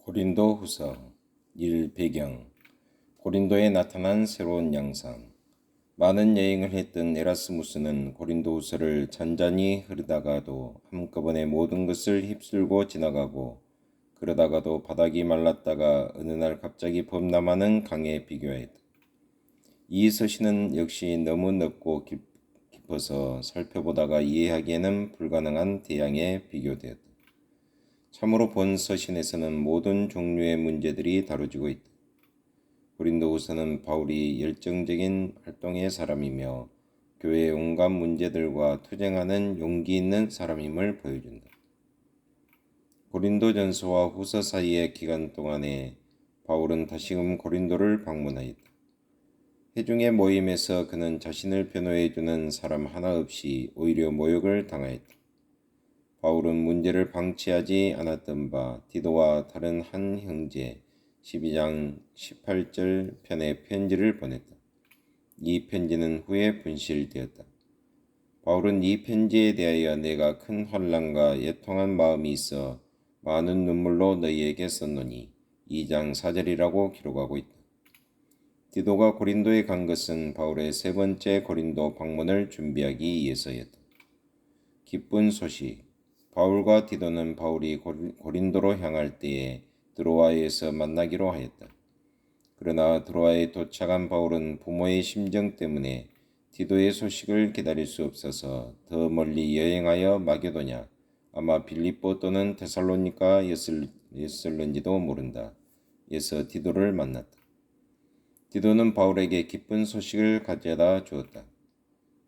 고린도 후서 1 배경 고린도에 나타난 새로운 양상. 많은 여행을 했던 에라스무스는 고린도 후서를 잔잔히 흐르다가도 한꺼번에 모든 것을 휩쓸고 지나가고, 그러다가도 바닥이 말랐다가 어느 날 갑자기 범람하는 강에 비교했다. 이 서신은 역시 너무 넓고 깊어서 살펴보다가 이해하기에는 불가능한 대양에 비교되었다. 참으로 본 서신에서는 모든 종류의 문제들이 다뤄지고 있다. 고린도후서는 바울이 열정적인 활동의 사람이며 교회의 온갖 문제들과 투쟁하는 용기 있는 사람임을 보여준다. 고린도전서와 후서 사이의 기간 동안에 바울은 다시금 고린도를 방문하였다. 회중의 모임에서 그는 자신을 변호해주는 사람 하나 없이 오히려 모욕을 당하였다. 바울은 문제를 방치하지 않았던 바 디도와 다른 한 형제 12장 18절 편의 편지를 보냈다. 이 편지는 후에 분실되었다. 바울은 이 편지에 대하여 내가 큰 환난과 애통한 마음이 있어 많은 눈물로 너희에게 썼노니 2장 4절이라고 기록하고 있다. 디도가 고린도에 간 것은 바울의 세 번째 고린도 방문을 준비하기 위해서였다. 기쁜 소식. 바울과 디도는 바울이 고린도로 향할 때에 드로아에서 만나기로 하였다. 그러나 드로아에 도착한 바울은 부모의 심정 때문에 디도의 소식을 기다릴 수 없어서 더 멀리 여행하여 마게도냐, 아마 빌립보 또는 데살로니가였을는지도 모른다. 에서 디도를 만났다. 디도는 바울에게 기쁜 소식을 가져다 주었다.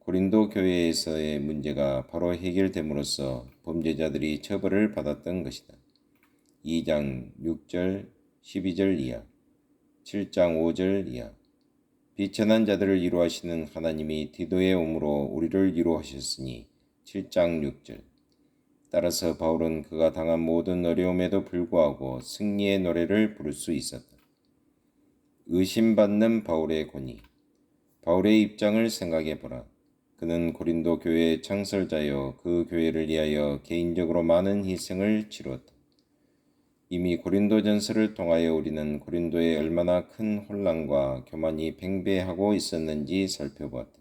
고린도 교회에서의 문제가 바로 해결됨으로써 범죄자들이 처벌을 받았던 것이다. 2장 6절 12절 이하, 7장 5절 이하. 비천한 자들을 위로하시는 하나님이 디도의 오므로 우리를 위로하셨으니 7장 6절. 따라서 바울은 그가 당한 모든 어려움에도 불구하고 승리의 노래를 부를 수 있었다. 의심받는 바울의 권위. 바울의 입장을 생각해 보라. 그는 고린도 교회의 창설자여 그 교회를 위하여 개인적으로 많은 희생을 치렀다. 이미 고린도전서를 통하여 우리는 고린도에 얼마나 큰 혼란과 교만이 팽배하고 있었는지 살펴보았다.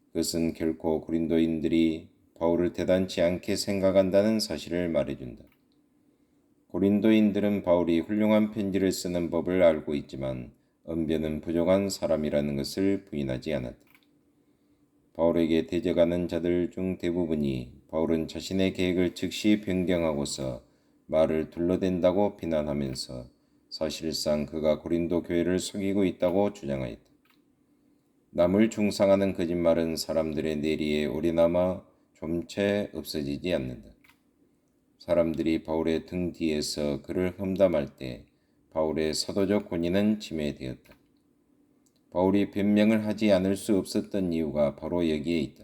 그것은 결코 고린도인들이 바울을 대단치 않게 생각한다는 사실을 말해준다. 고린도인들은 바울이 훌륭한 편지를 쓰는 법을 알고 있지만 언변은 부족한 사람이라는 것을 부인하지 않았다. 바울에게 대적하는 자들 중 대부분이 바울은 자신의 계획을 즉시 변경하고서 말을 둘러댄다고 비난하면서 사실상 그가 고린도 교회를 속이고 있다고 주장하였다. 남을 중상하는 거짓말은 사람들의 뇌리에 오래남아 좀채 없어지지 않는다. 사람들이 바울의 등 뒤에서 그를 험담할 때 바울의 사도적 권위는 침해되었다. 바울이 변명을 하지 않을 수 없었던 이유가 바로 여기에 있다.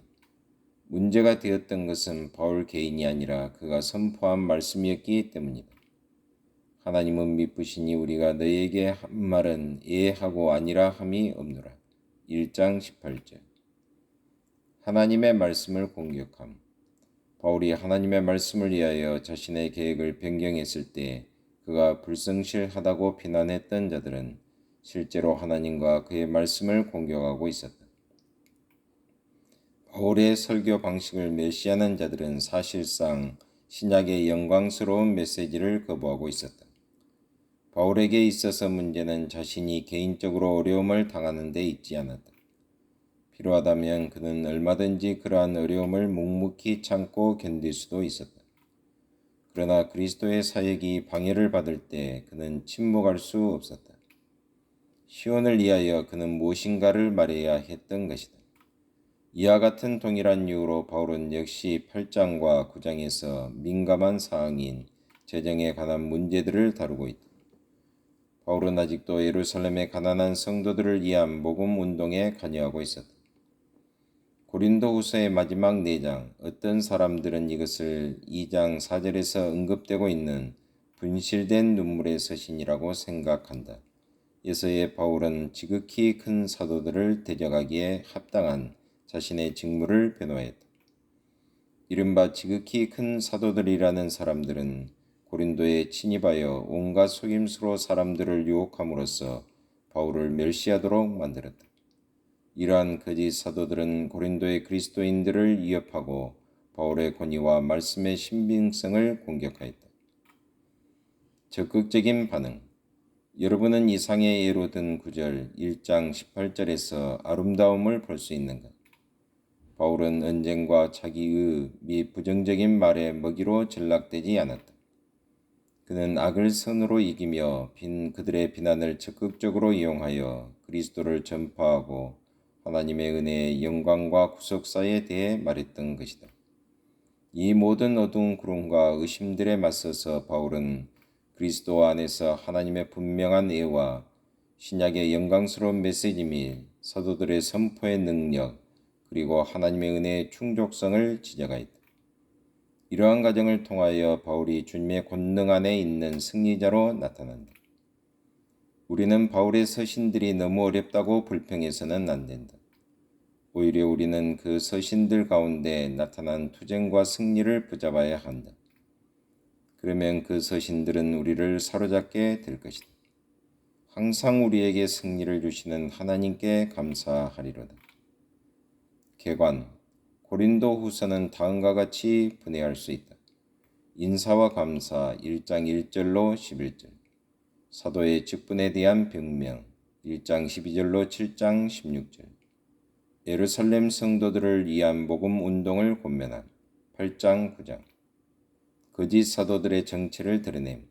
문제가 되었던 것은 바울 개인이 아니라 그가 선포한 말씀이었기 때문이다. 하나님은 미쁘시니 우리가 너희에게 한 말은 예하고 아니라 함이 없노라. 1장 18절. 하나님의 말씀을 공격함. 바울이 하나님의 말씀을 위하여 자신의 계획을 변경했을 때 그가 불성실하다고 비난했던 자들은 실제로 하나님과 그의 말씀을 공격하고 있었다. 바울의 설교 방식을 멸시하는 자들은 사실상 신약의 영광스러운 메시지를 거부하고 있었다. 바울에게 있어서 문제는 자신이 개인적으로 어려움을 당하는 데 있지 않았다. 필요하다면 그는 얼마든지 그러한 어려움을 묵묵히 참고 견딜 수도 있었다. 그러나 그리스도의 사역이 방해를 받을 때 그는 침묵할 수 없었다. 시온을 위하여 그는 무엇인가를 말해야 했던 것이다. 이와 같은 동일한 이유로 바울은 역시 8장과 9장에서 민감한 사항인 재정에 관한 문제들을 다루고 있다. 바울은 아직도 예루살렘의 가난한 성도들을 위한 복음 운동에 관여하고 있었다. 고린도후서의 마지막 4장, 어떤 사람들은 이것을 2장 4절에서 언급되고 있는 분실된 눈물의 서신이라고 생각한다. 에서의 바울은 지극히 큰 사도들을 대적하기에 합당한 자신의 직무를 변호했다. 이른바 지극히 큰 사도들이라는 사람들은 고린도에 침입하여 온갖 속임수로 사람들을 유혹함으로써 바울을 멸시하도록 만들었다. 이러한 거짓 사도들은 고린도의 그리스도인들을 위협하고 바울의 권위와 말씀의 신빙성을 공격하였다. 적극적인 반응. 여러분은 이상의 예로 든 9절 1장 18절에서 아름다움을 볼 수 있는가? 바울은 언쟁과 자기의 및 부정적인 말에 먹이로 전락되지 않았다. 그는 악을 선으로 이기며 그들의 비난을 적극적으로 이용하여 그리스도를 전파하고 하나님의 은혜의 영광과 구속사에 대해 말했던 것이다. 이 모든 어두운 구름과 의심들에 맞서서 바울은 그리스도 안에서 하나님의 분명한 의와 신약의 영광스러운 메시지 및 사도들의 선포의 능력 그리고 하나님의 은혜의 충족성을 지적하였다. 이러한 과정을 통하여 바울이 주님의 권능 안에 있는 승리자로 나타난다. 우리는 바울의 서신들이 너무 어렵다고 불평해서는 안 된다. 오히려 우리는 그 서신들 가운데 나타난 투쟁과 승리를 붙잡아야 한다. 그러면 그 서신들은 우리를 사로잡게 될 것이다. 항상 우리에게 승리를 주시는 하나님께 감사하리로다. 개관. 고린도 후서는 다음과 같이 분해할 수 있다. 인사와 감사 1장 1절로 11절. 사도의 직분에 대한 병명 1장 12절로 7장 16절. 예루살렘 성도들을 위한 복음 운동을 권면한 8장 9장. 거짓 사도들의 정체를 드러냄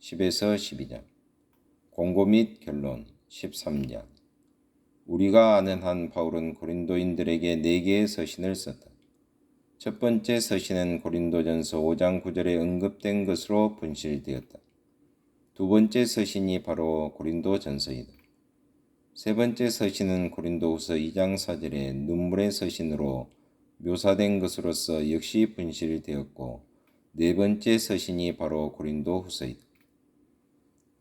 10에서 12장. 공고 및 결론 13장. 우리가 아는 한 바울은 고린도인들에게 4개의 서신을 썼다. 첫 번째 서신은 고린도전서 5장 9절에 언급된 것으로 분실되었다. 두 번째 서신이 바로 고린도전서이다. 세 번째 서신은 고린도후서 2장 4절에 눈물의 서신으로 묘사된 것으로서 역시 분실되었고 네 번째 서신이 바로 고린도후서이다.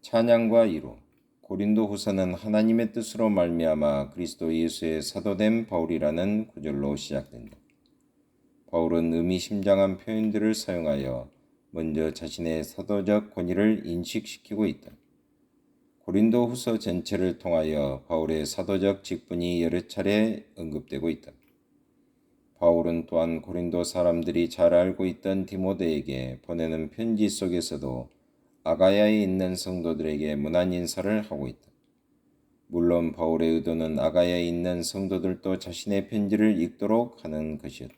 찬양과 위로. 고린도후서는 하나님의 뜻으로 말미암아 그리스도 예수의 사도된 바울이라는 구절로 시작된다. 바울은 의미심장한 표현들을 사용하여 먼저 자신의 사도적 권위를 인식시키고 있다. 고린도후서 전체를 통하여 바울의 사도적 직분이 여러 차례 언급되고 있다. 바울은 또한 고린도 사람들이 잘 알고 있던 디모데에게 보내는 편지 속에서도 아가야에 있는 성도들에게 문안 인사를 하고 있다. 물론 바울의 의도는 아가야에 있는 성도들도 자신의 편지를 읽도록 하는 것이었다.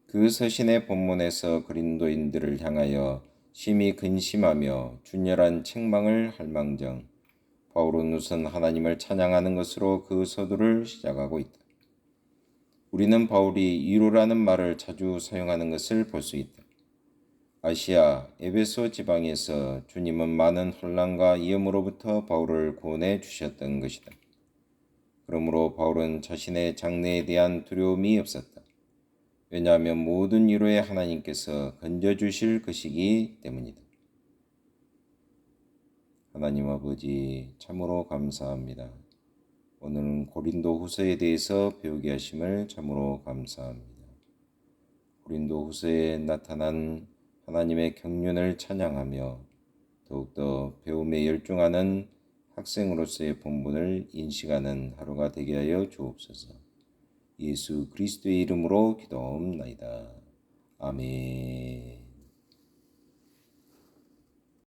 그 서신의 본문에서 고린도인들을 향하여 심히 근심하며 준열한 책망을 할 망정 바울은 우선 하나님을 찬양하는 것으로 그 서두를 시작하고 있다. 우리는 바울이 위로라는 말을 자주 사용하는 것을 볼 수 있다. 아시아, 에베소 지방에서 주님은 많은 혼란과 위험으로부터 바울을 구원해 주셨던 것이다. 그러므로 바울은 자신의 장래에 대한 두려움이 없었다. 왜냐하면 모든 위로에 하나님께서 건져주실 것이기 때문이다. 하나님 아버지 참으로 감사합니다. 오늘은 고린도 후서에 대해서 배우게 하심을 참으로 감사합니다. 고린도 후서에 나타난 하나님의 경륜을 찬양하며 더욱더 배움에 열중하는 학생으로서의 본분을 인식하는 하루가 되게 하여 주옵소서. 예수 그리스도의 이름으로 기도하옵나이다. 아멘.